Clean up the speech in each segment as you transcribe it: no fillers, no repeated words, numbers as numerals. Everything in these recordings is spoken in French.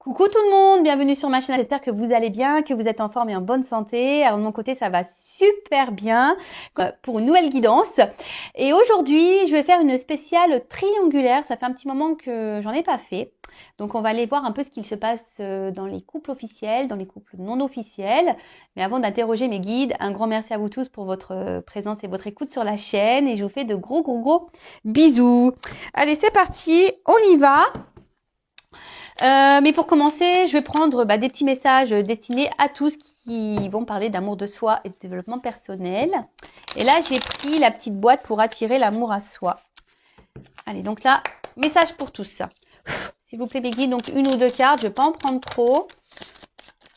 Coucou tout le monde, bienvenue sur ma chaîne. J'espère que vous allez bien, que vous êtes en forme et en bonne santé. Alors de mon côté, ça va super bien pour une nouvelle guidance. Et aujourd'hui, je vais faire une spéciale triangulaire. Ça fait un petit moment que j'en ai pas fait. Donc on va aller voir un peu ce qu'il se passe dans les couples officiels, dans les couples non officiels. Mais avant d'interroger mes guides, un grand merci à vous tous pour votre présence et votre écoute sur la chaîne. Et je vous fais de gros bisous. Allez, c'est parti, on y va. Mais pour commencer, je vais prendre des petits messages destinés à tous qui vont parler d'amour de soi et de développement personnel. Et là, j'ai pris la petite boîte pour attirer l'amour à soi. Allez, donc là, message pour tous. S'il vous plaît, mes guides, donc une ou deux cartes. Je ne vais pas en prendre trop.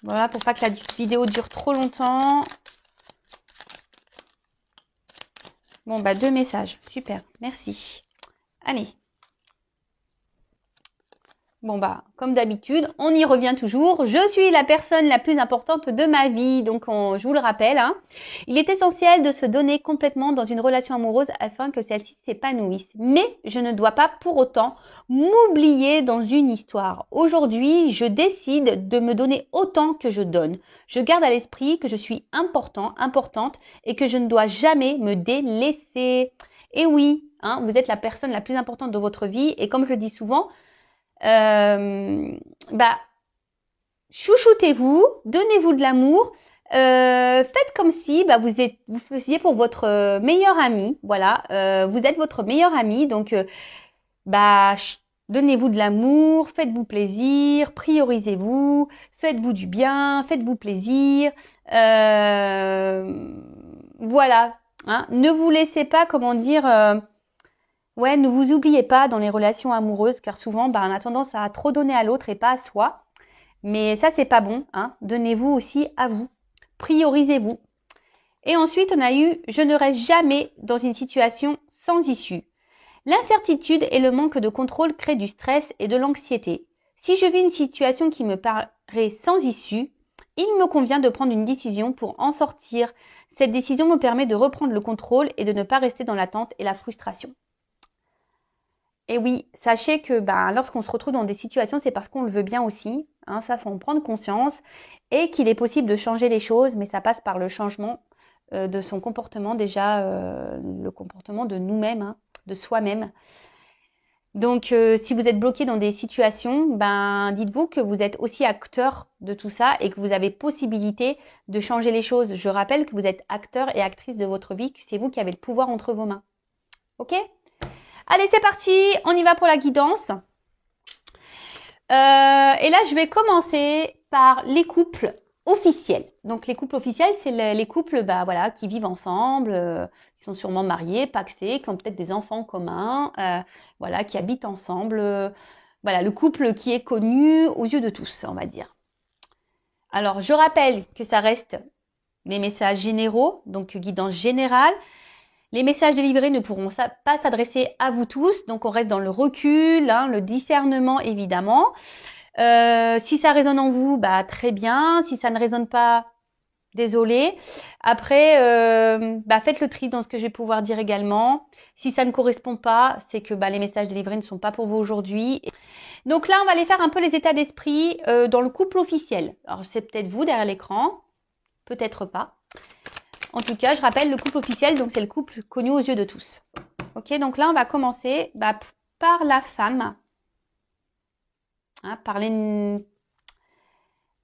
Voilà, pour pas que la vidéo dure trop longtemps. Bon, deux messages. Super, merci. Allez. Bon comme d'habitude, on y revient toujours. Je suis la personne la plus importante de ma vie, donc je vous le rappelle. Il est essentiel de se donner complètement dans une relation amoureuse afin que celle-ci s'épanouisse. Mais je ne dois pas pour autant m'oublier dans une histoire. Aujourd'hui, je décide de me donner autant que je donne. Je garde à l'esprit que je suis importante et que je ne dois jamais me délaisser. Et oui, vous êtes la personne la plus importante de votre vie et comme je le dis souvent, chouchoutez-vous, donnez-vous de l'amour, faites comme si vous faisiez pour votre meilleur ami, voilà, vous êtes votre meilleur ami, donc donnez-vous de l'amour, faites-vous plaisir, priorisez-vous, faites-vous du bien, faites-vous plaisir, voilà, ne vous laissez pas, ne vous oubliez pas dans les relations amoureuses, car souvent, on a tendance à trop donner à l'autre et pas à soi. Mais ça, c'est pas bon. Donnez-vous aussi à vous. Priorisez-vous. Et ensuite, on a eu « Je ne reste jamais dans une situation sans issue ». L'incertitude et le manque de contrôle créent du stress et de l'anxiété. Si je vis une situation qui me paraît sans issue, il me convient de prendre une décision pour en sortir. Cette décision me permet de reprendre le contrôle et de ne pas rester dans l'attente et la frustration. Et oui, sachez que lorsqu'on se retrouve dans des situations, c'est parce qu'on le veut bien aussi. Ça, faut en prendre conscience. Et qu'il est possible de changer les choses, mais ça passe par le changement de son comportement, déjà le comportement de nous-mêmes, de soi-même. Donc, si vous êtes bloqué dans des situations, dites-vous que vous êtes aussi acteur de tout ça et que vous avez possibilité de changer les choses. Je rappelle que vous êtes acteur et actrice de votre vie, que c'est vous qui avez le pouvoir entre vos mains. Ok ? Allez, c'est parti, on y va pour la guidance. Et là, je vais commencer par les couples officiels. Donc, les couples officiels, c'est les couples qui vivent ensemble, qui sont sûrement mariés, pacsés, qui ont peut-être des enfants communs, qui habitent ensemble. Le couple qui est connu aux yeux de tous, on va dire. Alors, je rappelle que ça reste des messages généraux, donc guidance générale. Les messages délivrés ne pourront pas s'adresser à vous tous, donc on reste dans le recul, le discernement évidemment. Si ça résonne en vous, très bien. Si ça ne résonne pas, désolé. Après, faites le tri dans ce que je vais pouvoir dire également. Si ça ne correspond pas, c'est que les messages délivrés ne sont pas pour vous aujourd'hui. Donc là, on va aller faire un peu les états d'esprit dans le couple officiel. Alors c'est peut-être vous derrière l'écran, peut-être pas. En tout cas, je rappelle le couple officiel, donc c'est le couple connu aux yeux de tous. Ok, donc là, on va commencer par la femme.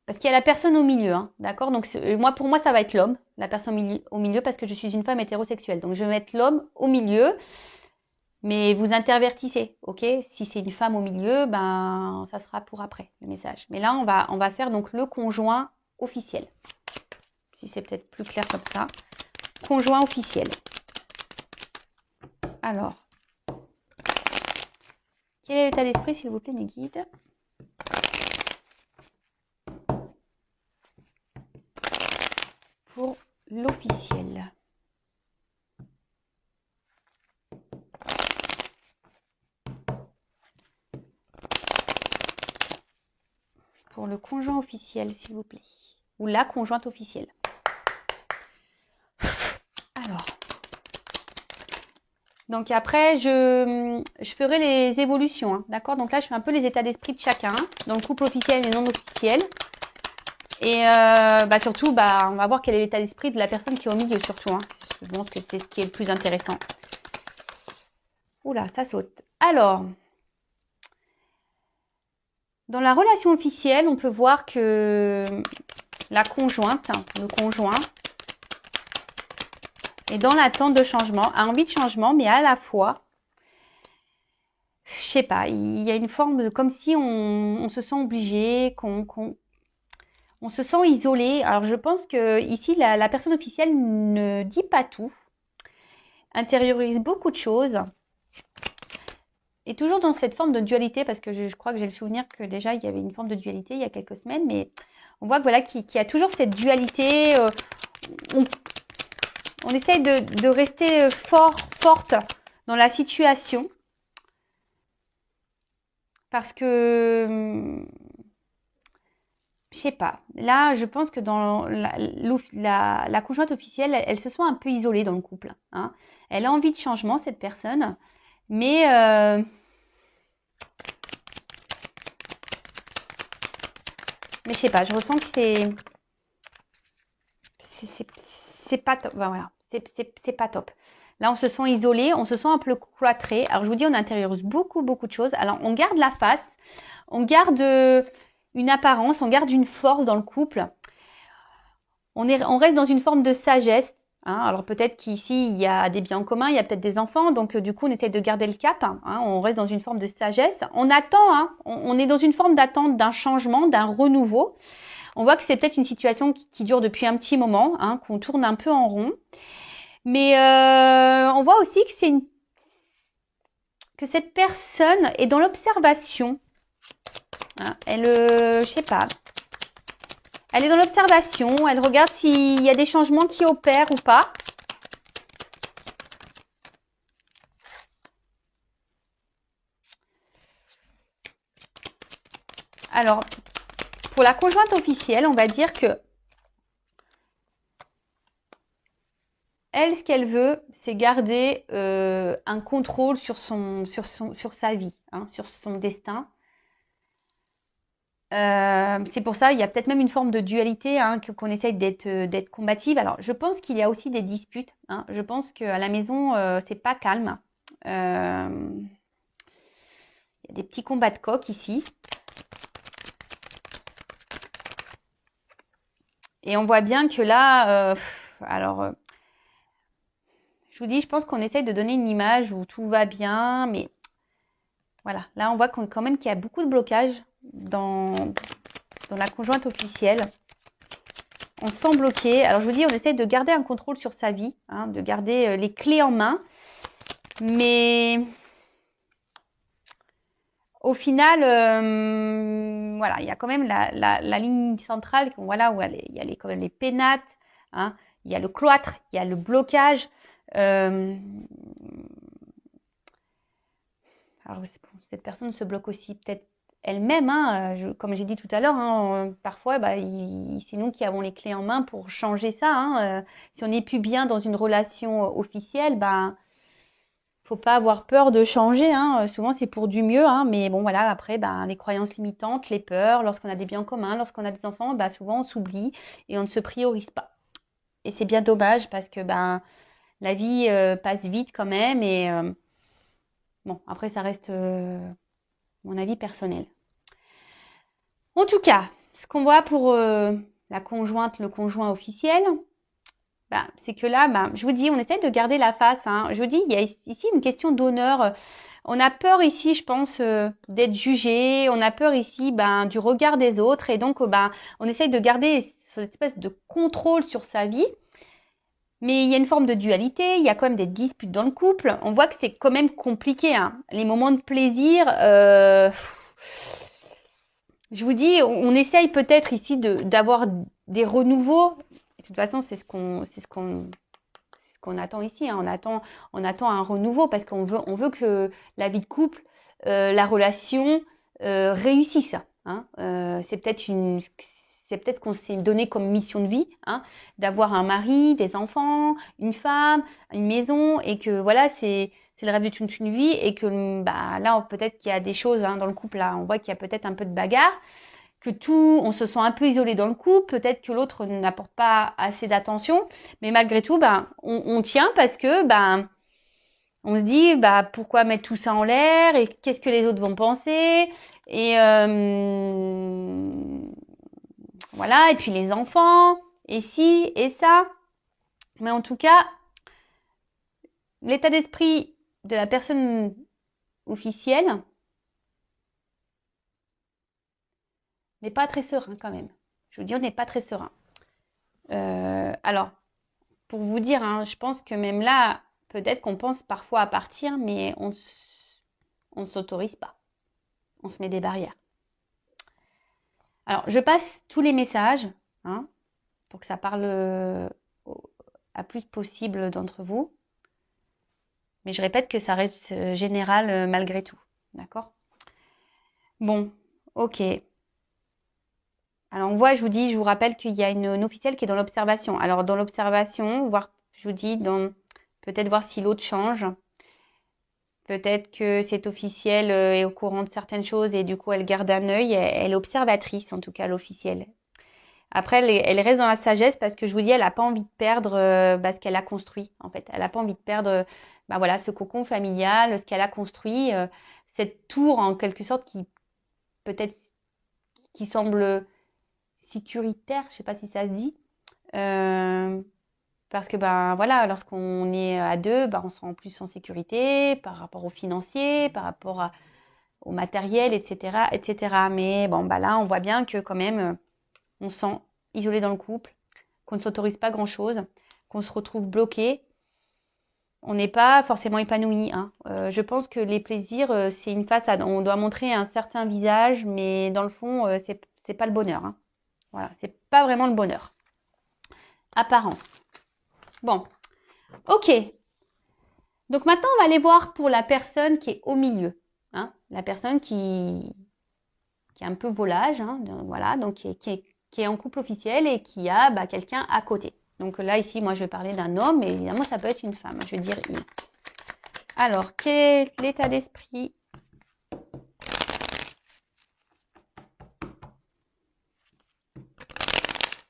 Parce qu'il y a la personne au milieu, d'accord. Donc pour moi, ça va être l'homme, la personne au milieu, parce que je suis une femme hétérosexuelle. Donc je vais mettre l'homme au milieu, mais vous intervertissez, ok. Si c'est une femme au milieu, ça sera pour après le message. Mais là, on va faire donc le conjoint officiel. Si c'est peut-être plus clair comme ça. Conjoint officiel. Alors, quel est l'état d'esprit, s'il vous plaît, mes guides? Pour l'officiel. Pour le conjoint officiel, s'il vous plaît. Ou la conjointe officielle. Alors, Donc après, je ferai les évolutions, hein, d'accord? Donc là, je fais un peu les états d'esprit de chacun, dans le couple officiel et non officiel. Et surtout, on va voir quel est l'état d'esprit de la personne qui est au milieu, surtout. Hein. Je pense que c'est ce qui est le plus intéressant. Oula, ça saute. Alors, dans la relation officielle, on peut voir que la conjointe, le conjoint, est dans l'attente de changement, a envie de changement, mais à la fois, je sais pas, il y a une forme de comme si on se sent obligé, on se sent isolé. Alors je pense que ici la personne officielle ne dit pas tout, intériorise beaucoup de choses, et toujours dans cette forme de dualité, parce que je crois que j'ai le souvenir que déjà il y avait une forme de dualité il y a quelques semaines, mais on voit que voilà qu'il y a toujours cette dualité. On essaye de rester forte dans la situation, parce que je sais pas. Là, je pense que dans la conjointe officielle, elle se sent un peu isolée dans le couple. Hein. Elle a envie de changement, cette personne, mais je sais pas. Je ressens que c'est pas top. Ben voilà, c'est pas top. Là, on se sent isolé, on se sent un peu cloîtré. Alors, je vous dis, on intériorise beaucoup de choses. Alors, on garde la face, on garde une apparence, on garde une force dans le couple. On reste dans une forme de sagesse. Hein. Alors peut-être qu'ici, il y a des biens en commun, il y a peut-être des enfants, donc du coup, on essaie de garder le cap. Hein. On reste dans une forme de sagesse. On attend, hein. On est dans une forme d'attente d'un changement, d'un renouveau. On voit que c'est peut-être une situation qui dure depuis un petit moment, hein, qu'on tourne un peu en rond. Mais on voit aussi que cette personne est dans l'observation. Hein. Elle, je sais pas. Elle est dans l'observation, elle regarde s'il y a des changements qui opèrent ou pas. Alors, pour la conjointe officielle, on va dire que elle, ce qu'elle veut, c'est garder un contrôle sur sa vie, hein, sur son destin. C'est pour ça, il y a peut-être même une forme de dualité, hein, qu'on essaye d'être combative. Alors, je pense qu'il y a aussi des disputes. Hein. Je pense qu'à la maison, c'est pas calme. Il y a des petits combats de coq ici. Et on voit bien que là, je vous dis, je pense qu'on essaye de donner une image où tout va bien, mais voilà, là on voit quand même qu'il y a beaucoup de blocages dans la conjointe officielle. On se sent bloqué. Alors je vous dis, on essaye de garder un contrôle sur sa vie, hein, de garder les clés en main, mais au final, voilà, il y a quand même la ligne centrale, voilà, où il y a quand même les pénates, hein, il y a le cloître, il y a le blocage. Alors, cette personne se bloque aussi peut-être elle-même, hein, comme j'ai dit tout à l'heure, hein, parfois, c'est nous qui avons les clés en main pour changer ça. Hein, si on n'est plus bien dans une relation officielle, faut pas avoir peur de changer. Hein, souvent, c'est pour du mieux, hein, mais bon, voilà, après, les croyances limitantes, les peurs, lorsqu'on a des biens communs, lorsqu'on a des enfants, souvent, on s'oublie et on ne se priorise pas. Et c'est bien dommage parce que, la vie passe vite quand même et bon, après ça reste mon avis personnel. En tout cas, ce qu'on voit pour la conjointe, le conjoint officiel, c'est que là, je vous dis, on essaie de garder la face. Hein. Je vous dis, il y a ici une question d'honneur. On a peur ici, je pense, d'être jugé. On a peur ici du regard des autres. Et donc, on essaie de garder cette espèce de contrôle sur sa vie. Mais il y a une forme de dualité, il y a quand même des disputes dans le couple. On voit que c'est quand même compliqué. Hein. Les moments de plaisir, je vous dis, on essaye peut-être ici d'avoir des renouveaux. De toute façon, c'est ce qu'on attend ici. Hein. On attend un renouveau parce qu'on veut que la vie de couple, la relation réussisse. Hein. C'est peut-être qu'on s'est donné comme mission de vie, hein, d'avoir un mari, des enfants, une femme, une maison, et que voilà, c'est c'est le rêve de toute une vie et que bah, là, peut-être qu'il y a des choses dans le couple, là, on voit qu'il y a peut-être un peu de bagarre, que on se sent un peu isolé dans le couple, peut-être que l'autre n'apporte pas assez d'attention, mais malgré tout, ben, on tient parce que ben, on se dit bah pourquoi mettre tout ça en l'air et qu'est-ce que les autres vont penser et voilà, et puis les enfants et ci et ça, mais en tout cas l'état d'esprit de la personne officielle n'est pas très serein quand même. Je vous dis, on n'est pas très serein. Alors, pour vous dire, je pense que même là, peut-être qu'on pense parfois à partir, mais on ne s'autorise pas. On se met des barrières. Alors, je passe tous les messages pour que ça parle à plus possible d'entre vous. Mais je répète que ça reste général malgré tout. D'accord? Bon, ok. Alors, on voit, je vous rappelle qu'il y a une officielle qui est dans l'observation. Alors, dans l'observation, je vous dis, peut-être voir si l'autre change. Peut-être que cette officielle est au courant de certaines choses et du coup, elle garde un œil. Elle est observatrice, en tout cas, l'officielle. Après, elle reste dans la sagesse parce que je vous dis, elle n'a pas envie de perdre ce qu'elle a construit, en fait. Elle n'a pas envie de perdre voilà, ce cocon familial, ce qu'elle a construit, cette tour, en quelque sorte, peut-être qui semble sécuritaire, je ne sais pas si ça se dit. Parce que voilà, lorsqu'on est à deux, on se sent plus en sécurité par rapport aux financiers, par rapport au matériel, etc., etc. Mais bon, là, on voit bien que quand même, on se sent isolé dans le couple, qu'on ne s'autorise pas grand-chose, qu'on se retrouve bloqué. On n'est pas forcément épanoui. Je pense que les plaisirs, c'est une façade. On doit montrer un certain visage, mais dans le fond, c'est pas le bonheur. Voilà, c'est pas vraiment le bonheur. Apparence. Bon, ok. Donc maintenant, on va aller voir pour la personne qui est au milieu. La personne qui est un peu volage, voilà, donc qui est en couple officiel et qui a quelqu'un à côté. Donc là, ici, moi, je vais parler d'un homme, mais évidemment, ça peut être une femme. Je vais dire il. Alors, quel est l'état d'esprit ?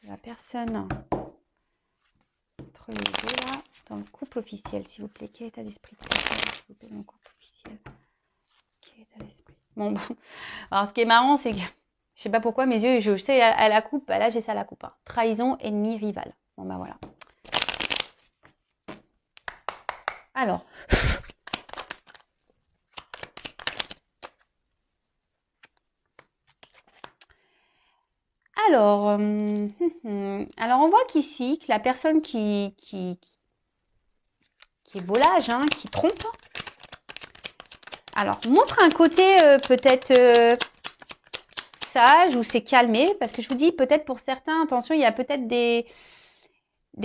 La personne entre les deux, là, dans le couple officiel, s'il vous plaît. Quel état d'esprit de cette femme, s'il vous plaît, dans le couple officiel ? Quel état d'esprit ? Bon, alors, ce qui est marrant, c'est que je sais pas pourquoi mes yeux, je sais à la coupe, là j'ai ça à la coupe. Trahison, ennemi, rival. Bon voilà. Alors. Alors, on voit qu'ici, que la personne qui est volage, qui trompe, alors montre un côté peut-être sage ou c'est calmé, parce que je vous dis, peut-être pour certains, attention, il y a peut-être des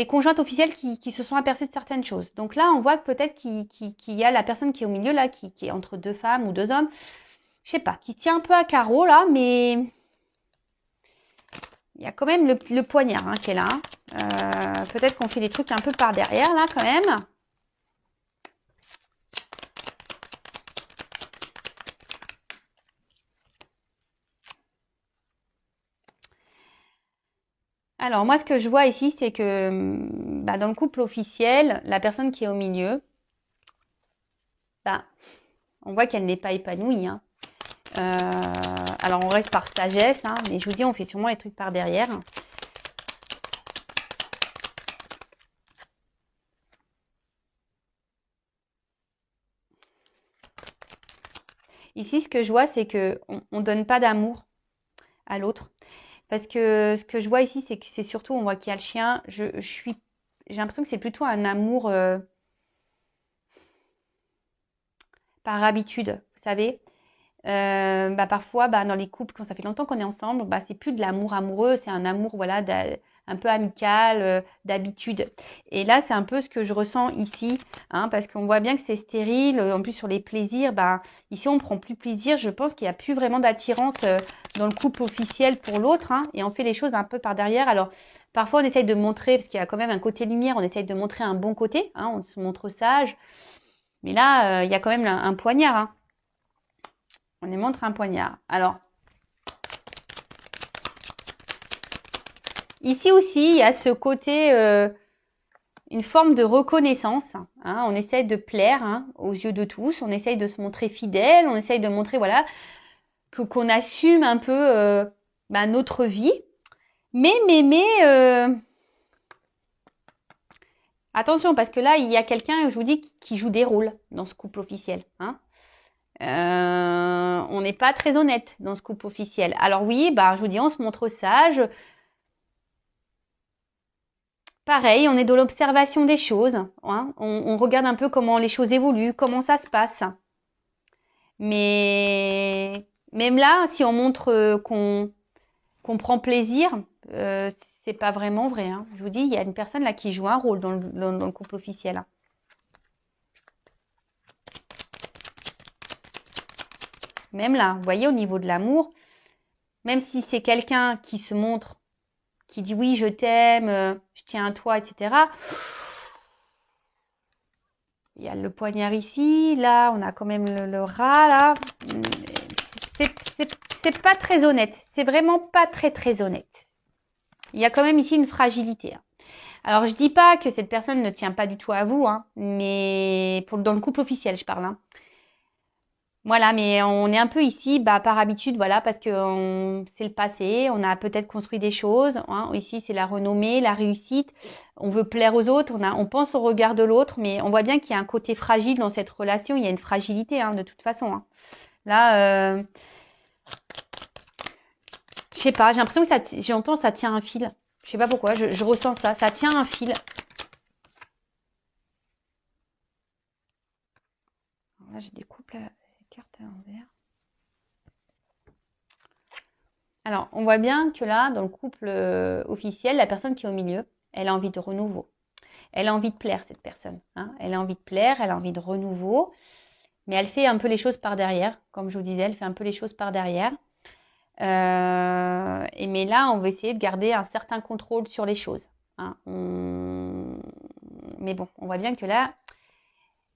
conjointes officielles qui se sont aperçues de certaines choses. Donc là, on voit que peut-être qu'il y a la personne qui est au milieu, là, qui est entre deux femmes ou deux hommes, je sais pas, qui tient un peu à carreau, là, mais il y a quand même le poignard qui est là. Peut-être qu'on fait des trucs un peu par derrière, là, quand même. Alors, moi, ce que je vois ici, c'est que dans le couple officiel, la personne qui est au milieu, on voit qu'elle n'est pas épanouie. Alors, on reste par sagesse, mais je vous dis, on fait sûrement les trucs par derrière. Ici, ce que je vois, c'est qu'on ne donne pas d'amour à l'autre. Parce que ce que je vois ici, c'est que c'est surtout, on voit qu'il y a le chien. J'ai l'impression que c'est plutôt un amour par habitude, vous savez. Parfois, dans les couples, quand ça fait longtemps qu'on est ensemble, c'est plus de l'amour amoureux, c'est un amour voilà un peu amical, d'habitude. Et là, c'est un peu ce que je ressens ici, parce qu'on voit bien que c'est stérile. En plus, sur les plaisirs, ici, on prend plus plaisir. Je pense qu'il n'y a plus vraiment d'attirance dans le couple officiel pour l'autre, et on fait les choses un peu par derrière. Alors, parfois, on essaye de montrer, parce qu'il y a quand même un côté lumière, on essaye de montrer un bon côté, on se montre sage. Mais là, il y a quand même un poignard. Hein. On les montre un poignard. Alors, ici aussi, il y a ce côté, une forme de reconnaissance. Hein. On essaye de plaire hein, aux yeux de tous. On essaye de se montrer fidèle. On essaye de montrer, voilà, qu'on assume un peu notre vie. Mais, attention, parce que là, il y a quelqu'un, je vous dis, qui joue des rôles dans ce couple officiel. Hein. On n'est pas très honnête dans ce couple officiel. Alors oui, je vous dis, on se montre sage. Pareil, on est dans l'observation des choses. Hein. On regarde un peu comment les choses évoluent, comment ça se passe. Mais même là, si on montre qu'on prend plaisir, c'est pas vraiment vrai. Hein. Je vous dis, il y a une personne là qui joue un rôle dans le couple officiel. Hein. Même là, vous voyez, au niveau de l'amour, même si c'est quelqu'un qui se montre, qui dit oui, je t'aime, je tiens à toi, etc. Il y a le poignard ici, là, on a quand même le rat, là. C'est pas très honnête. C'est vraiment pas très honnête. Il y a quand même ici une fragilité. Hein. Alors, je dis pas que cette personne ne tient pas du tout à vous, hein, mais dans le couple officiel, je parle. Hein. Voilà, mais on est un peu ici, par habitude, voilà, parce que c'est le passé, on a peut-être construit des choses. Hein. Ici, c'est la renommée, la réussite. On veut plaire aux autres, on pense au regard de l'autre, mais on voit bien qu'il y a un côté fragile dans cette relation. Il y a une fragilité, hein, de toute façon. Hein. Là, je sais pas, j'ai l'impression que j'entends ça tient un fil. Je sais pas pourquoi, je ressens ça. Ça tient un fil. Alors là, je découpe la carte à l'envers. Alors, on voit bien que là, dans le couple officiel, la personne qui est au milieu, elle a envie de renouveau. Elle a envie de plaire, cette personne. Hein. Elle a envie de plaire, elle a envie de renouveau. Mais elle fait un peu les choses par derrière. Comme je vous disais, elle fait un peu les choses par derrière. Mais là, on va essayer de garder un certain contrôle sur les choses. Hein. Mais bon, on voit bien que là,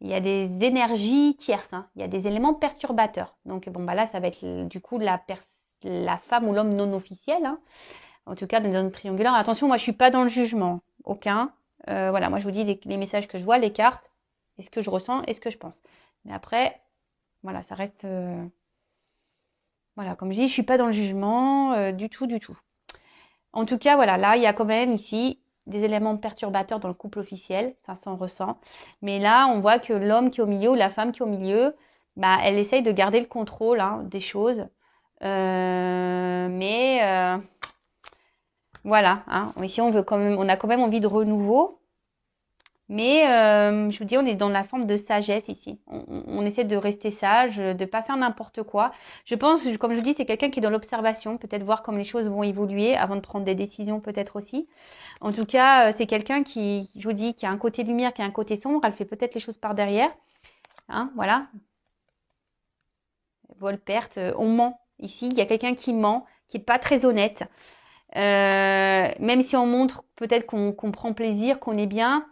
il y a des énergies tierces. Hein. Il y a des éléments perturbateurs. Donc, bon, là, ça va être du coup la femme ou l'homme non officiel. Hein. En tout cas, dans un triangulaire. Attention, moi, je suis pas dans le jugement. Aucun. Voilà, moi, je vous dis les messages que je vois, les cartes, et ce que je ressens et ce que je pense. Mais après, voilà, ça reste... Voilà, comme je dis, je suis pas dans le jugement du tout. En tout cas, voilà, là, il y a quand même ici des éléments perturbateurs dans le couple officiel, ça s'en ressent. Mais là, on voit que l'homme qui est au milieu ou la femme qui est au milieu, elle essaye de garder le contrôle hein, des choses. Voilà, hein, ici on a quand même envie de renouveau. Mais je vous dis, on est dans la forme de sagesse ici. On essaie de rester sage, de pas faire n'importe quoi. Je pense, comme je vous dis, c'est quelqu'un qui est dans l'observation, peut-être voir comment les choses vont évoluer avant de prendre des décisions peut-être aussi. En tout cas, c'est quelqu'un qui, je vous dis, qui a un côté lumière, qui a un côté sombre. Elle fait peut-être les choses par derrière. Hein, voilà. Vol, perte, on ment. Ici, il y a quelqu'un qui ment, qui est pas très honnête. Même si on montre peut-être qu'on prend plaisir, qu'on est bien,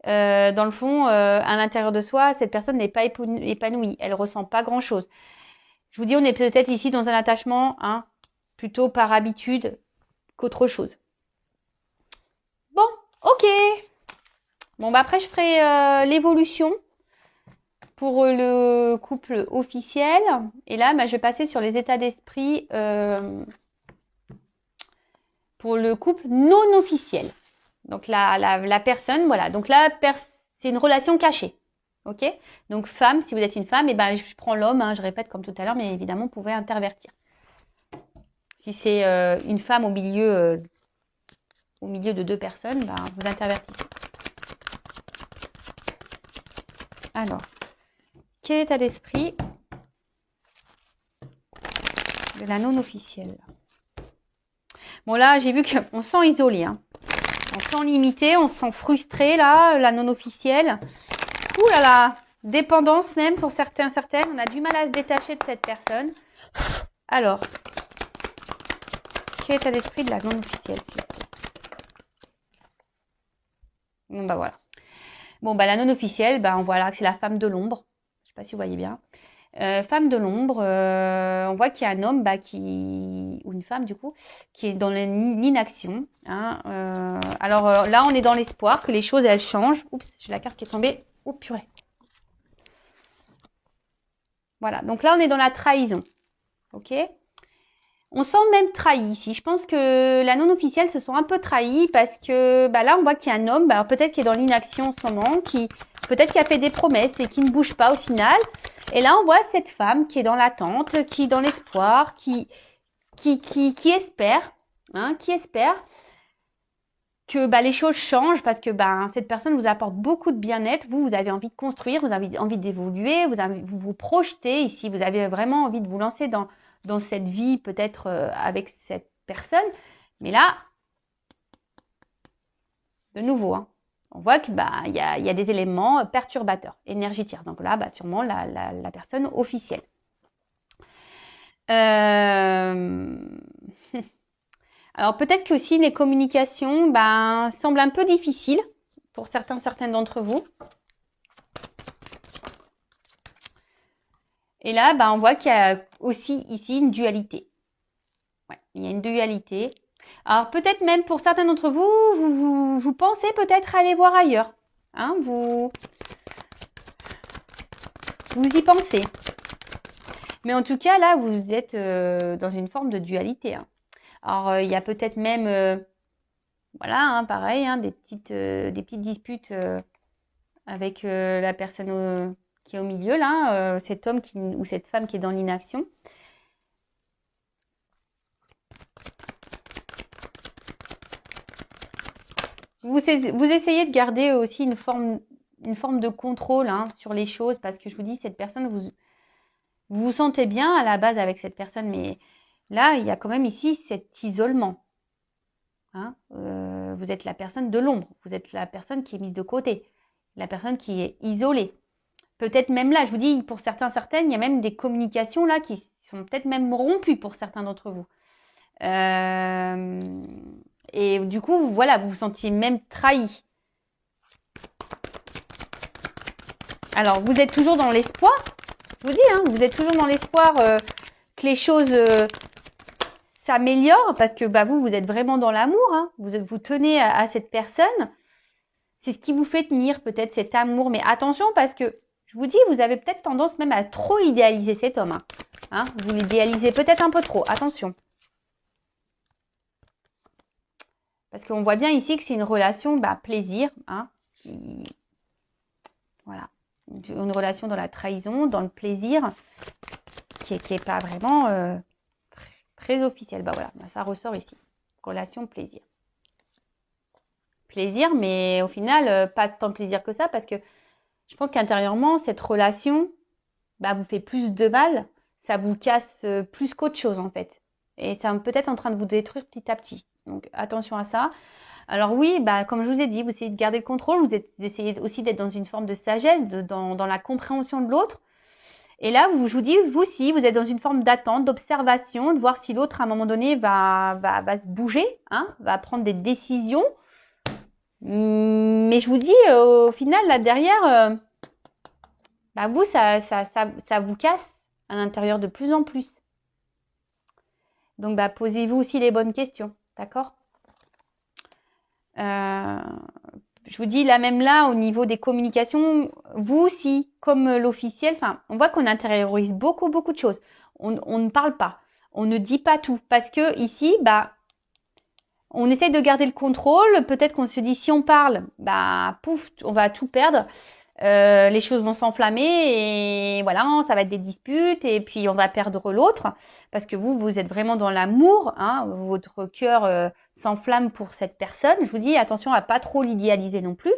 dans le fond, à l'intérieur de soi, cette personne n'est pas épanouie. Elle ressent pas grand-chose. Je vous dis, on est peut-être ici dans un attachement, hein, plutôt par habitude qu'autre chose. Bon, ok. Bon, après, je ferai l'évolution pour le couple officiel. Et là, je vais passer sur les états d'esprit pour le couple non officiel. Donc la personne, voilà. Donc là, c'est une relation cachée. Ok. Donc femme, si vous êtes une femme, je prends l'homme. Hein, je répète comme tout à l'heure, mais évidemment, vous pouvez intervertir. Si c'est une femme au milieu de deux personnes, vous intervertissez. Alors, quel état d'esprit de la non officielle? Bon là, j'ai vu qu'on se sent isolé. Hein. On se sent limité, on se sent frustré là, la non officielle. Ouh là là, dépendance même pour certaines. On a du mal à se détacher de cette personne. Alors, quel état d'esprit de la non officielle, s'il vous plaît? Bon voilà. Bon, bah, la non officielle, bah, on voit là que c'est la femme de l'ombre. Je sais pas si vous voyez bien. Femme de l'ombre, on voit qu'il y a un homme ou une femme du coup, qui est dans l'inaction. Hein, alors là, on est dans l'espoir que les choses elles changent. Oups, j'ai la carte qui est tombée. Oh purée. Voilà, donc là on est dans la trahison. Ok. On sent même trahi ici. Je pense que la non officielle se sont un peu trahis parce que bah là on voit qu'il y a un homme, bah, alors peut-être qui est dans l'inaction en ce moment, qui peut-être qui a fait des promesses et qui ne bouge pas au final. Et là on voit cette femme qui est dans l'attente, qui est dans l'espoir, qui espère, hein, qui espère que bah, les choses changent parce que bah, cette personne vous apporte beaucoup de bien-être. Vous avez envie de construire, vous avez envie d'évoluer, vous vous projetez ici, vous avez vraiment envie de vous lancer dans cette vie peut-être avec cette personne. Mais là, de nouveau, hein, on voit que bah, y a des éléments perturbateurs, énergie tierce. Donc là, bah, sûrement la personne officielle. Alors peut-être que aussi les communications semblent un peu difficiles pour certaines d'entre vous. Et là, on voit qu'il y a aussi ici une dualité. Ouais, il y a une dualité. Alors peut-être même pour certains d'entre vous, vous pensez peut-être aller voir ailleurs. Hein, vous y pensez. Mais en tout cas, là, vous êtes dans une forme de dualité. Hein. Alors il y a peut-être même, voilà, hein, pareil, hein, des petites disputes avec la personne qui est au milieu, là, cet homme ou cette femme qui est dans l'inaction. Vous essayez de garder aussi une forme de contrôle hein, sur les choses parce que je vous dis, cette personne, vous vous sentez bien à la base avec cette personne, mais là, il y a quand même ici cet isolement. Hein, vous êtes la personne de l'ombre, vous êtes la personne qui est mise de côté, la personne qui est isolée. Peut-être même là, je vous dis, pour certaines, il y a même des communications là qui sont peut-être même rompues pour certains d'entre vous. Et du coup, voilà, vous vous sentiez même trahi. Alors, vous êtes toujours dans l'espoir, je vous dis, hein, vous êtes toujours dans l'espoir que les choses s'améliorent parce que vous êtes vraiment dans l'amour, hein, vous tenez à cette personne. C'est ce qui vous fait tenir peut-être cet amour. Mais attention parce que, je vous dis, vous avez peut-être tendance même à trop idéaliser cet homme. Hein, vous l'idéalisez peut-être un peu trop. Attention. Parce qu'on voit bien ici que c'est une relation plaisir. Hein, voilà. Une relation dans la trahison, dans le plaisir, qui est pas vraiment très officielle. Voilà, ça ressort ici. Relation plaisir. Plaisir, mais au final, pas tant de plaisir que ça, parce que je pense qu'intérieurement, cette relation vous fait plus de mal, ça vous casse plus qu'autre chose en fait. Et c'est peut-être en train de vous détruire petit à petit. Donc attention à ça. Alors oui, comme je vous ai dit, vous essayez de garder le contrôle, vous essayez aussi d'être dans une forme de sagesse, dans la compréhension de l'autre. Et là, je vous dis, vous aussi, vous êtes dans une forme d'attente, d'observation, de voir si l'autre, à un moment donné, va se bouger, hein, va prendre des décisions. Mais je vous dis, au final, là derrière, vous, ça vous casse à l'intérieur de plus en plus. Donc, posez-vous aussi les bonnes questions, d'accord? Je vous dis, là même là, au niveau des communications, vous aussi, comme l'officiel, on voit qu'on intériorise beaucoup de choses. On ne parle pas, on ne dit pas tout, parce que ici, on essaye de garder le contrôle. Peut-être qu'on se dit, si on parle, pouf, on va tout perdre. Les choses vont s'enflammer et voilà, ça va être des disputes et puis on va perdre l'autre parce que vous êtes vraiment dans l'amour, hein, votre cœur s'enflamme pour cette personne. Je vous dis attention à pas trop l'idéaliser non plus.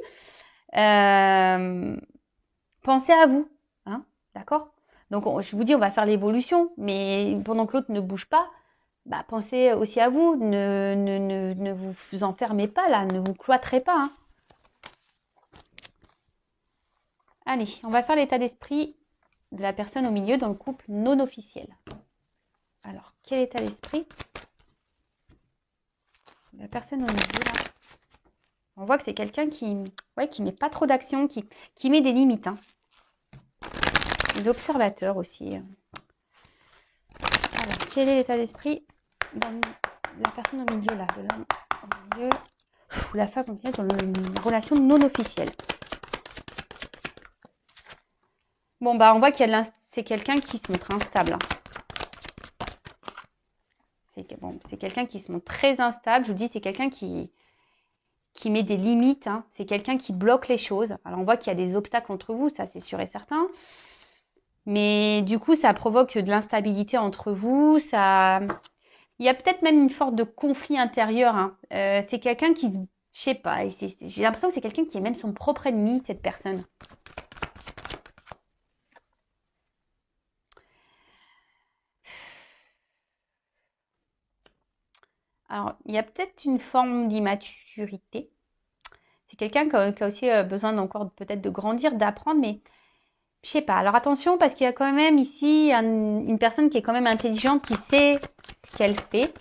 Pensez à vous, hein, d'accord? Donc je vous dis on va faire l'évolution, mais pendant que l'autre ne bouge pas, pensez aussi à vous, ne vous enfermez pas là, ne vous cloîtrez pas. Hein. Allez, on va faire l'état d'esprit de la personne au milieu dans le couple non officiel. Alors, quel état d'esprit? La personne au milieu, là. On voit que c'est quelqu'un qui Ouais, qui met pas trop d'action, qui met des limites. Hein. L'observateur aussi. Alors, quel est l'état d'esprit dans la personne au milieu là, de l'homme au milieu, ou la femme au milieu dans une relation non officielle. Bon, bah, on voit qu'il y a c'est quelqu'un qui se montre instable. Hein. C'est quelqu'un qui se montre très instable. Je vous dis, c'est quelqu'un qui met des limites. Hein. C'est quelqu'un qui bloque les choses. Alors, on voit qu'il y a des obstacles entre vous, ça c'est sûr et certain. Mais du coup, ça provoque de l'instabilité entre vous. Il y a peut-être même une sorte de conflit intérieur. Hein. C'est quelqu'un qui, je sais pas, j'ai l'impression que c'est quelqu'un qui est même son propre ennemi, cette personne. Alors, il y a peut-être une forme d'immaturité. C'est quelqu'un qui a aussi besoin encore peut-être de grandir, d'apprendre, mais je sais pas. Alors attention, parce qu'il y a quand même ici une personne qui est quand même intelligente, qui sait ce qu'elle fait.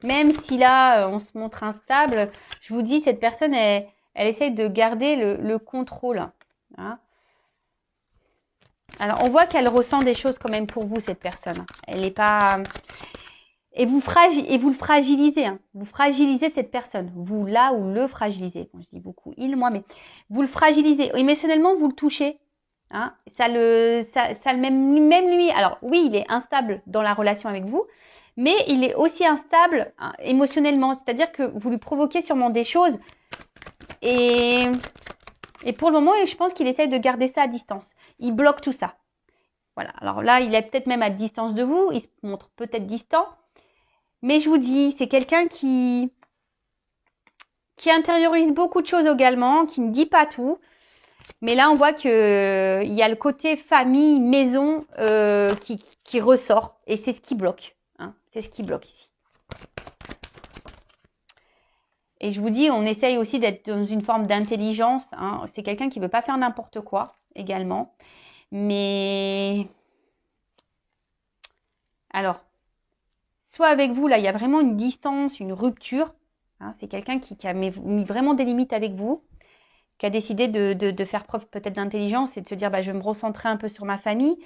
Même si là, on se montre instable, je vous dis, cette personne, elle essaye de garder le contrôle. Hein. Alors, on voit qu'elle ressent des choses quand même pour vous, cette personne. Elle n'est pas... Et vous le fragilisez. Hein. Vous fragilisez cette personne. Vous là ou le fragilisez. Bon, je dis beaucoup il, moi, mais vous le fragilisez. Émotionnellement, vous le touchez. Hein. Même lui. Alors, oui, il est instable dans la relation avec vous, mais il est aussi instable hein, émotionnellement. C'est-à-dire que vous lui provoquez sûrement des choses. Et pour le moment, je pense qu'il essaye de garder ça à distance. Il bloque tout ça. Voilà. Alors là, il est peut-être même à distance de vous. Il se montre peut-être distant. Mais je vous dis, c'est quelqu'un qui intériorise beaucoup de choses également, qui ne dit pas tout. Mais là, on voit que il y a le côté famille, maison qui ressort. Et c'est ce qui bloque. Hein. C'est ce qui bloque ici. Et je vous dis, on essaye aussi d'être dans une forme d'intelligence. Hein. C'est quelqu'un qui ne veut pas faire n'importe quoi également. Mais alors, soit avec vous, là, il y a vraiment une distance, une rupture. Hein, c'est quelqu'un qui a mis vraiment des limites avec vous, qui a décidé de faire preuve peut-être d'intelligence et de se dire, bah, je vais me recentrer un peu sur ma famille.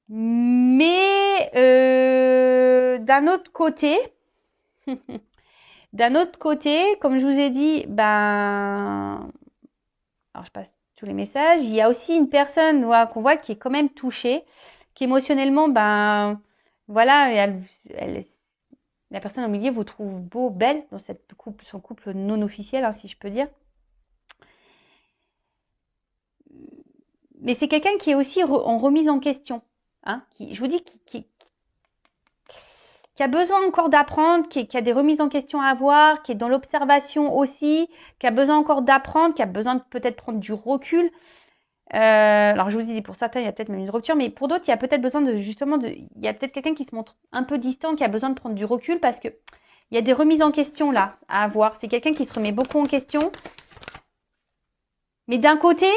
Mais d'un autre côté, comme je vous ai dit, ben, alors je passe tous les messages. Il y a aussi une personne qu'on voit qui est quand même touchée, qui émotionnellement, ben, voilà, la personne au milieu vous trouve beau, belle dans son couple non officiel, hein, si je peux dire. Mais c'est quelqu'un qui est aussi en remise en question. Hein, je vous dis, qui a besoin encore d'apprendre, qui a des remises en question à avoir, qui est dans l'observation aussi, qui a besoin encore d'apprendre, qui a besoin de peut-être prendre du recul. Alors je vous dis, pour certains, il y a peut-être même une rupture, mais pour d'autres, il y a peut-être besoin il y a peut-être quelqu'un qui se montre un peu distant, qui a besoin de prendre du recul parce que il y a des remises en question là à avoir. C'est quelqu'un qui se remet beaucoup en question. Mais d'un côté,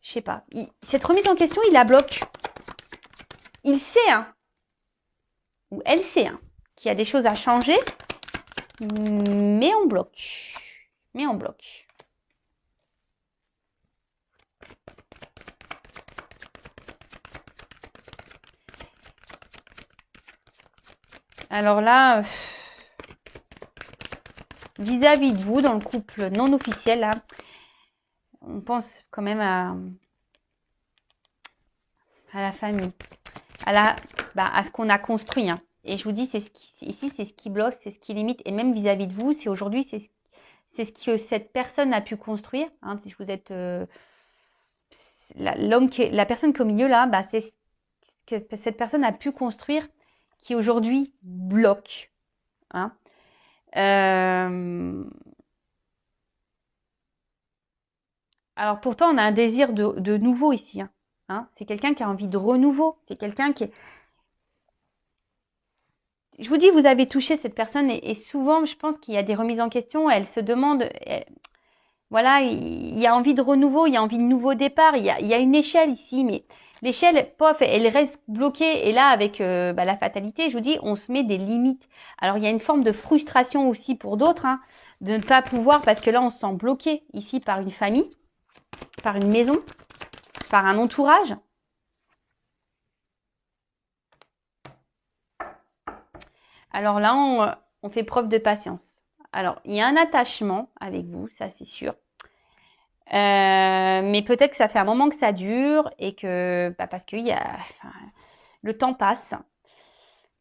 je sais pas, cette remise en question, il la bloque. Il sait, hein, ou elle sait, hein, qu'il y a des choses à changer, mais on bloque. Mais on bloque. Alors là, vis-à-vis de vous, dans le couple non officiel, là, on pense quand même à la famille, à ce qu'on a construit. Hein. Et je vous dis, ici, c'est ce qui bloque, c'est ce qui limite. Et même vis-à-vis de vous, c'est aujourd'hui, c'est ce que cette personne a pu construire. Hein, si vous êtes la personne qui est au milieu là, bah, c'est ce que cette personne a pu construire qui aujourd'hui bloque. Hein. Alors pourtant, on a un désir de nouveau ici. Hein. Hein. C'est quelqu'un qui a envie de renouveau. C'est quelqu'un qui est... Je vous dis, vous avez touché cette personne et souvent, je pense qu'il y a des remises en question. Elle se demande... voilà, il y a envie de renouveau, il y a envie de nouveau départ. Il y a une échelle ici, mais l'échelle, pof, elle reste bloquée. Et là, avec la fatalité, je vous dis, on se met des limites. Alors, il y a une forme de frustration aussi pour d'autres. Hein. de ne pas pouvoir, parce que là, on se sent bloqué ici par une famille, par une maison, par un entourage. Alors là, on fait preuve de patience. Alors, il y a un attachement avec vous, ça c'est sûr. Mais peut-être que ça fait un moment que ça dure et que, parce que le temps passe.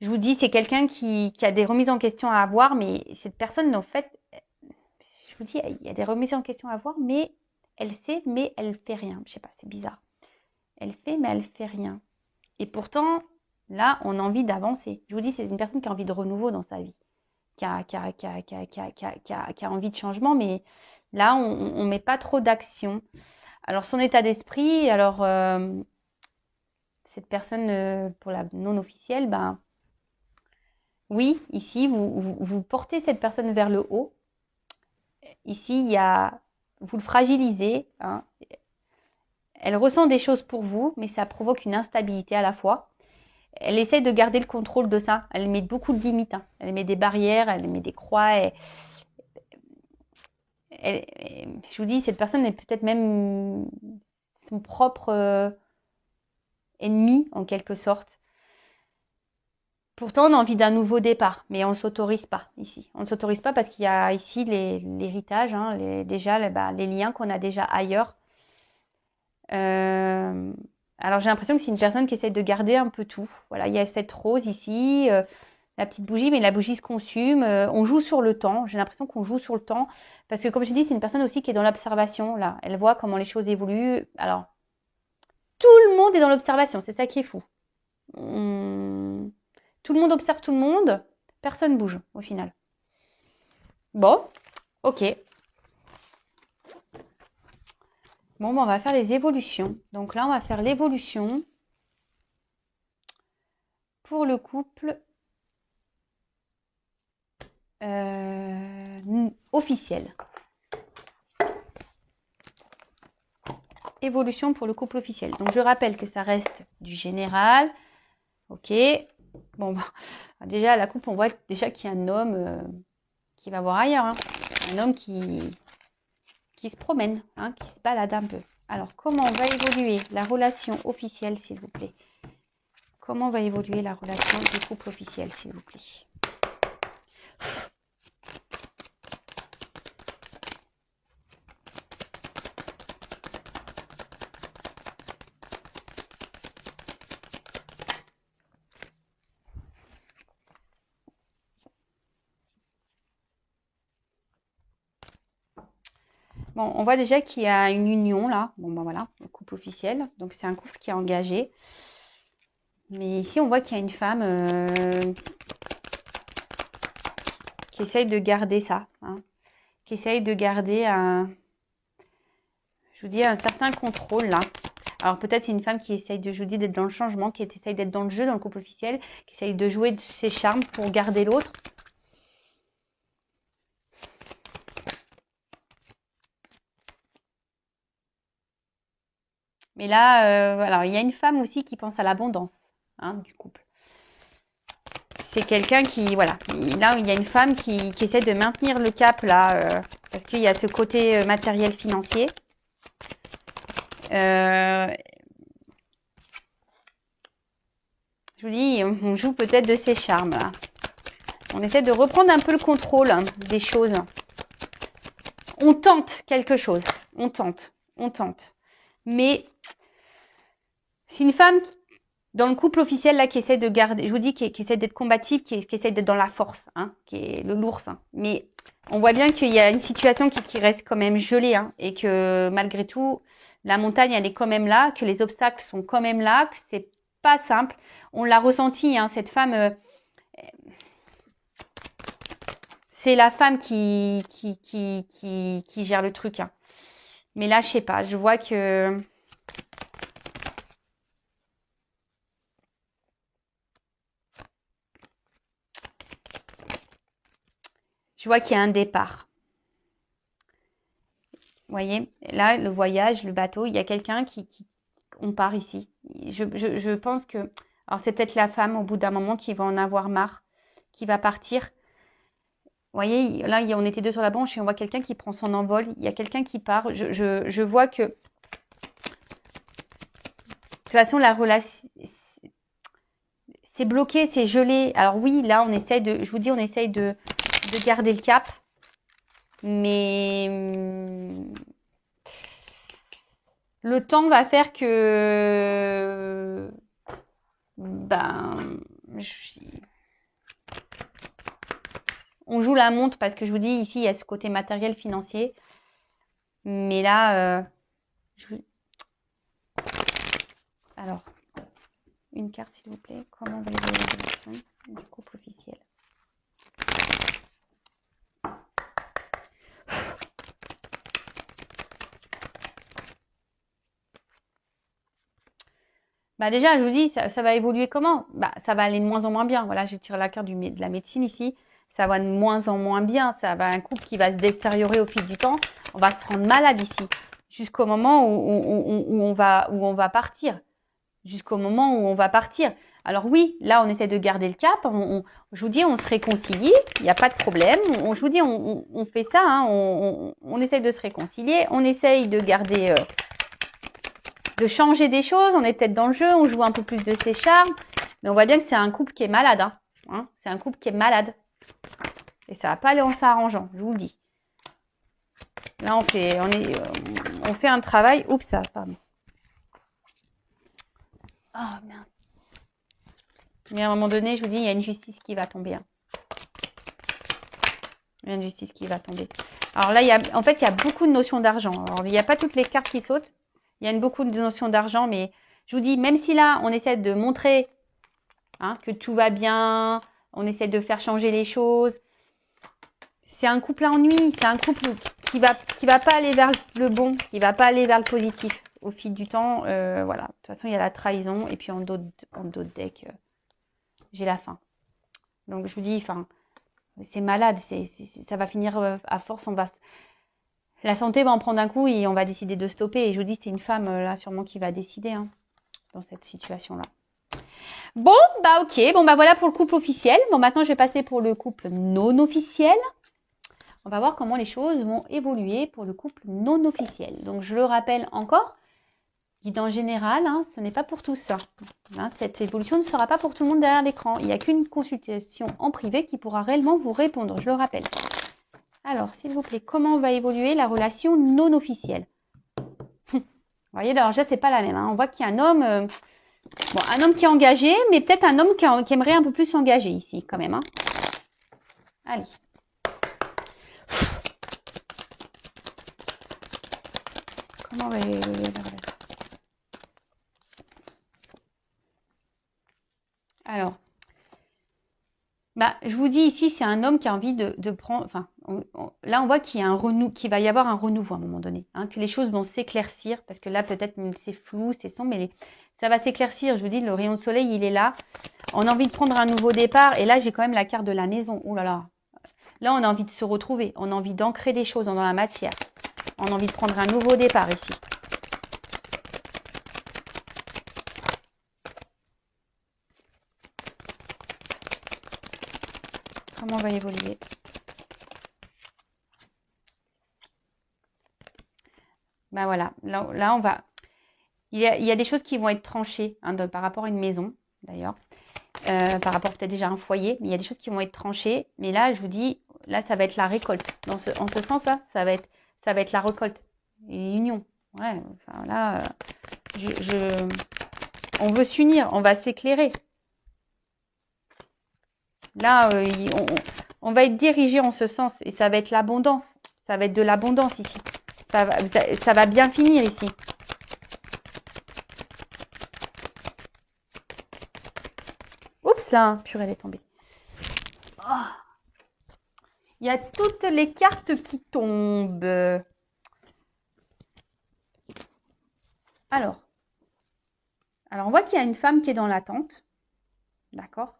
Je vous dis, c'est quelqu'un qui a des remises en question à avoir, mais cette personne, en fait, je vous dis, il y a des remises en question à avoir, mais elle sait, mais elle fait rien. Je sais pas, c'est bizarre. Elle fait, mais elle fait rien. Et pourtant, là, on a envie d'avancer. Je vous dis, c'est une personne qui a envie de renouveau dans sa vie, qui a envie de changement, mais là, on met pas trop d'action. Alors, son état d'esprit, alors, cette personne, pour la non officielle, ben, oui, ici, vous portez cette personne vers le haut. Ici, vous le fragilisez, hein. Elle ressent des choses pour vous, mais ça provoque une instabilité à la fois. Elle essaie de garder le contrôle de ça. Elle met beaucoup de limites, hein. Elle met des barrières, elle met des croix. Je vous dis, cette personne est peut-être même son propre ennemi, en quelque sorte. Pourtant, on a envie d'un nouveau départ, mais on ne s'autorise pas ici. On ne s'autorise pas parce qu'il y a ici l'héritage, hein, les liens qu'on a déjà ailleurs. Alors j'ai l'impression que c'est une personne qui essaie de garder un peu tout. Voilà, il y a cette rose ici, la petite bougie, mais la bougie se consume. On joue sur le temps. J'ai l'impression qu'on joue sur le temps parce que, comme je dis, c'est une personne aussi qui est dans l'observation. Là, elle voit comment les choses évoluent. Alors, tout le monde est dans l'observation. C'est ça qui est fou. Tout le monde observe tout le monde. Personne bouge au final. Bon, ok. Bon, on va faire les évolutions. Donc là, on va faire l'évolution pour le couple officiel. Évolution pour le couple officiel. Donc je rappelle que ça reste du général. Ok. Bon, déjà, la couple, on voit déjà qu'il y a un homme qui va voir ailleurs. Hein. Un homme qui se promène, hein, qui se balade un peu. Alors, comment va évoluer la relation officielle, s'il vous plaît? Comment va évoluer la relation du couple officiel, s'il vous plaît? Bon, on voit déjà qu'il y a une union là. Bon, ben voilà, le couple officiel. Donc, c'est un couple qui est engagé. Mais ici, on voit qu'il y a une femme qui essaye de garder ça. Hein, qui essaye de garder je vous dis, un certain contrôle là. Alors, peut-être c'est une femme qui essaye je vous dis, d'être dans le changement, qui essaye d'être dans le jeu, dans le couple officiel, qui essaye de jouer de ses charmes pour garder l'autre. Mais là, alors il y a une femme aussi qui pense à l'abondance, hein, du couple. C'est quelqu'un qui, voilà, là il y a une femme qui essaie de maintenir le cap là, parce qu'il y a ce côté matériel financier. Je vous dis, on joue peut-être de ses charmes là. On essaie de reprendre un peu le contrôle des choses. On tente quelque chose, on tente. Mais c'est une femme dans le couple officiel là qui essaie de garder, je vous dis, qui essaie d'être combative, qui essaie d'être dans la force, hein, qui est l'ours. Hein. Mais on voit bien qu'il y a une situation qui reste quand même gelée, hein, et que malgré tout, la montagne elle est quand même là, que les obstacles sont quand même là, que c'est pas simple. On l'a ressenti, hein, cette femme. C'est la femme qui gère le truc. Hein. Mais là, je sais pas, je vois que qu'il y a un départ. Vous voyez, là, le voyage, le bateau, il y a quelqu'un on part ici. Je pense que, alors c'est peut-être la femme au bout d'un moment qui va en avoir marre, qui va partir. voyez, là, on était deux sur la branche et on voit quelqu'un qui prend son envol. Il y a quelqu'un qui part. Je vois que, de toute façon, la relation, c'est bloqué, c'est gelé. Alors oui, là, on essaye de, je vous dis, on essaye de garder le cap. Mais le temps va faire que, ben, on joue la montre parce que je vous dis, ici, il y a ce côté matériel, financier. Mais là, alors, une carte, s'il vous plaît. Comment va évoluer la relation du couple officiel? Bah déjà, je vous dis, ça va évoluer comment? Bah, ça va aller de moins en moins bien. Voilà, je tire la carte de la médecine ici. Ça va de moins en moins bien. Ça va un couple qui va se détériorer au fil du temps. On va se rendre malade ici. Jusqu'au moment où on va partir. Jusqu'au moment où on va partir. Alors oui, là, on essaie de garder le cap. Je vous dis, on se réconcilie. Il n'y a pas de problème. Je vous dis, on fait ça. Hein, on essaie de se réconcilier. On essaye de garder... de changer des choses, on est peut-être dans le jeu, on joue un peu plus de ses charmes, mais on voit bien que c'est un couple qui est malade. Hein. C'est un couple qui est malade. Et ça va pas aller en s'arrangeant, je vous le dis. Là, on fait un travail. Oups, ça, pardon. Oh, mince. Mais à un moment donné, je vous dis, il y a une justice qui va tomber. Hein. Il y a une justice qui va tomber. Alors là, en fait, il y a beaucoup de notions d'argent. Alors, il n'y a pas toutes les cartes qui sautent. Il y a beaucoup de notions d'argent, mais je vous dis, même si là, on essaie de montrer que tout va bien, on essaie de faire changer les choses, c'est un couple à ennui, c'est un couple qui va pas aller vers le bon, qui va pas aller vers le positif au fil du temps. Voilà. De toute façon, il y a la trahison et puis en d'autres decks, j'ai la faim. Donc je vous dis, c'est malade, ça va finir à force, la santé va en prendre un coup et on va décider de stopper. Et je vous dis, c'est une femme là sûrement qui va décider dans cette situation-là. Bon, bah ok, bon bah voilà pour le couple officiel. Bon, maintenant je vais passer pour le couple non officiel. On va voir comment les choses vont évoluer pour le couple non officiel. Donc je le rappelle encore, guidance générale, ce n'est pas pour tous. Cette évolution ne sera pas pour tout le monde derrière l'écran. Il n'y a qu'une consultation en privé qui pourra réellement vous répondre, je le rappelle. Alors, s'il vous plaît, comment va évoluer la relation non officielle? Vous voyez, alors déjà, c'est pas la même. On voit qu'il y a un homme, un homme qui est engagé, mais peut-être un homme qui aimerait un peu plus s'engager ici, quand même. Allez. Comment va évoluer la relation? Alors, je vous dis ici, c'est un homme qui a envie de prendre. Enfin, là, on voit qu'il va y avoir un renouveau à un moment donné, que les choses vont s'éclaircir, parce que là, peut-être même c'est flou, c'est sombre, mais ça va s'éclaircir. Je vous dis, le rayon de soleil, il est là. On a envie de prendre un nouveau départ, et là, j'ai quand même la carte de la maison. Oh là là. Là, on a envie de se retrouver, on a envie d'ancrer des choses dans la matière. On a envie de prendre un nouveau départ ici. Comment va évoluer? Voilà, là on va... Il y a des choses qui vont être tranchées par rapport à une maison, d'ailleurs. Par rapport peut-être déjà à un foyer, mais il y a des choses qui vont être tranchées. Mais là, je vous dis, là, ça va être la récolte. En ce sens-là, ça va être la récolte. Et l'union. Ouais, enfin là, on veut s'unir, on va s'éclairer. Là, on va être dirigé en ce sens et ça va être l'abondance. Ça va être de l'abondance ici. Ça va bien finir ici. Oups là, purée, elle est tombée. Oh. Il y a toutes les cartes qui tombent. Alors, on voit qu'il y a une femme qui est dans l'attente. D'accord.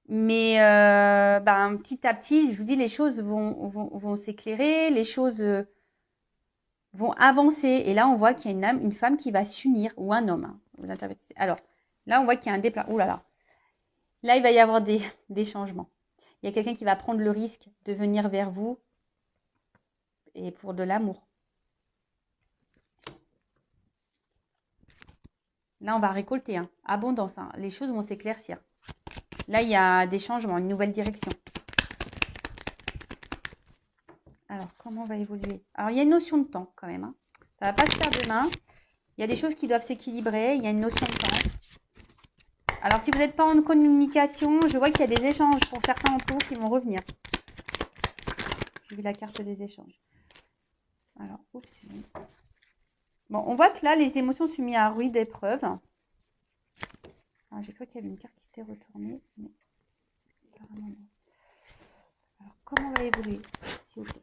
Mais petit à petit, je vous dis, les choses vont s'éclairer, les choses vont avancer. Et là, on voit qu'il y a une femme qui va s'unir, ou un homme. Vous interprétez. Alors, là, on voit qu'il y a un déplacement. Ouh là là. Là, il va y avoir des changements. Il y a quelqu'un qui va prendre le risque de venir vers vous et pour de l'amour. Là, on va récolter, hein. Abondance, hein. Les choses vont s'éclaircir. Là, il y a des changements, une nouvelle direction. Alors, comment on va évoluer? Alors, il y a une notion de temps quand même, hein. Ça ne va pas se faire demain. Il y a des choses qui doivent s'équilibrer. Il y a une notion de temps. Alors, si vous n'êtes pas en communication, je vois qu'il y a des échanges pour certains d'entre vous qui vont revenir. J'ai vu la carte des échanges. Alors, oups. Bon, on voit que là, les émotions sont mises à rude épreuve. J'ai cru qu'il y avait une carte qui s'était retournée. Mais apparemment non. Alors, comment on va évoluer, s'il vous plaît?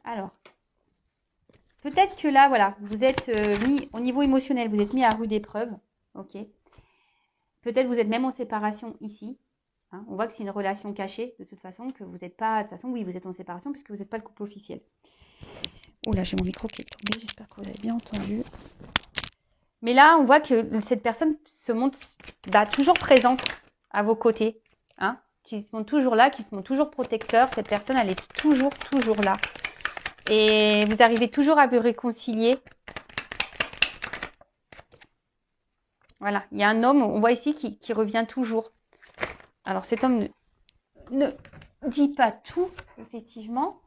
Alors, peut-être que là, voilà, vous êtes mis au niveau émotionnel, vous êtes mis à rude épreuve. Ok. Peut-être vous êtes même en séparation ici. Hein. On voit que c'est une relation cachée, de toute façon, que vous n'êtes pas... De toute façon, oui, vous êtes en séparation puisque vous n'êtes pas le couple officiel. Oula, j'ai mon micro qui est tombé. J'espère que vous avez bien entendu. Mais là, on voit que cette personne se montre toujours présente à vos côtés. Hein, qui se montre toujours là, qui se montre toujours protecteur. Cette personne, elle est toujours là. Et vous arrivez toujours à vous réconcilier. Voilà, il y a un homme, on voit ici, qui revient toujours. Alors cet homme ne dit pas tout, effectivement.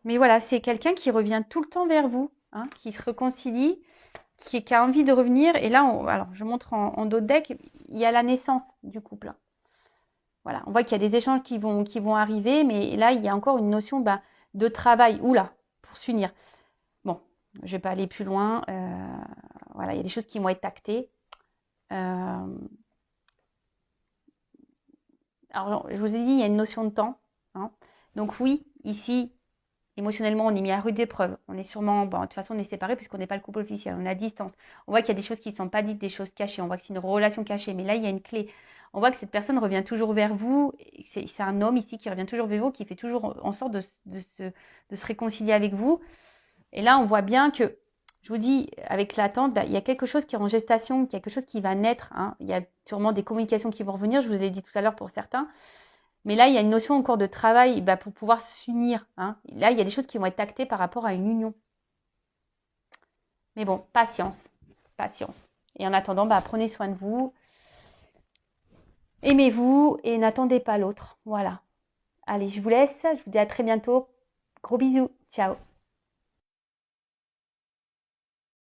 Mais voilà, c'est quelqu'un qui revient tout le temps vers vous, hein, qui se réconcilie, qui a envie de revenir. Et là, alors je montre en dos de deck, il y a la naissance du couple. Voilà, on voit qu'il y a des échanges qui vont arriver, mais là, il y a encore une notion de travail. Oula, pour s'unir. Bon, je ne vais pas aller plus loin. Voilà, il y a des choses qui vont être actées. Alors, je vous ai dit, il y a une notion de temps. Hein. Donc oui, ici, émotionnellement, on est mis à rude épreuve. On est sûrement, de toute façon, on est séparés puisqu'on n'est pas le couple officiel. On est à distance. On voit qu'il y a des choses qui ne sont pas dites, des choses cachées. On voit que c'est une relation cachée. Mais là, il y a une clé. On voit que cette personne revient toujours vers vous. C'est un homme ici qui revient toujours vers vous, qui fait toujours en sorte de se réconcilier avec vous. Et là, on voit bien que, je vous dis, avec l'attente, il y a quelque chose qui est en gestation, quelque chose qui va naître. Hein. Il y a sûrement des communications qui vont revenir. Je vous ai dit tout à l'heure pour certains. Mais là, il y a une notion encore de travail pour pouvoir s'unir. Hein. Là, il y a des choses qui vont être actées par rapport à une union. Mais bon, patience. Patience. Et en attendant, prenez soin de vous. Aimez-vous et n'attendez pas l'autre. Voilà. Allez, je vous laisse. Je vous dis à très bientôt. Gros bisous. Ciao.